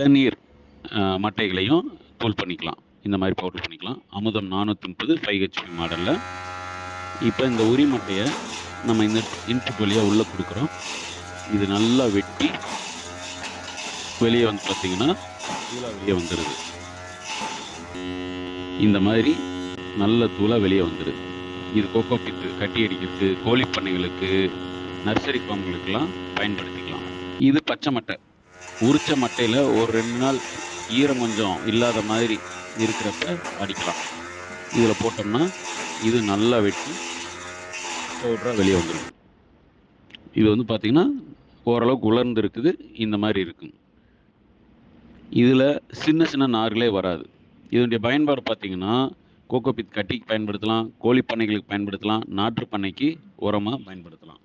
இளநீர் மட்டைகளையும் தூள் பண்ணிக்கலாம். இந்த மாதிரி பவுடர் பண்ணிக்கலாம். அமுதம் 430 5 HP மாடலில். இப்போ இந்த உரி மட்டையை நம்ம இந்த இன்புட் வழியாக உள்ளே கொடுக்குறோம். இது நல்லா வெட்டி வெளியே வந்து பார்த்தீங்கன்னா தூளாக வெளியே வந்துடுது. இந்த மாதிரி நல்ல தூளாக வெளியே வந்துடுது. இது கோகோ பித்து கட்டி அடிக்கிறதுக்கு, கோழி பண்ணைகளுக்கு, நர்சரி ஃபார்ம்களுக்கெல்லாம் பயன்படுத்திக்கலாம். இது பச்சை மட்டை. உரிச்ச மட்டையில் ஒரு 2 நாள் ஈரம் கொஞ்சம் இல்லாத மாதிரி இருக்கிறப்ப அடிக்கலாம். இதில் போட்டோம்னா இது நல்லா வெட்டி பவுடராக வெளியே வந்துடும். இது வந்து பார்த்திங்கன்னா ஓரளவுக்கு உலர்ந்து இருக்குது. இந்த மாதிரி இருக்கும். இதில் சின்ன சின்ன நார்களே வராது. இதனுடைய பயன்பாடு பார்த்திங்கன்னா கோகோ பித் கட்டிக்கு பயன்படுத்தலாம், கோழி பண்ணைகளுக்கு பயன்படுத்தலாம், நாற்று பண்ணைக்கு உரமாக பயன்படுத்தலாம்.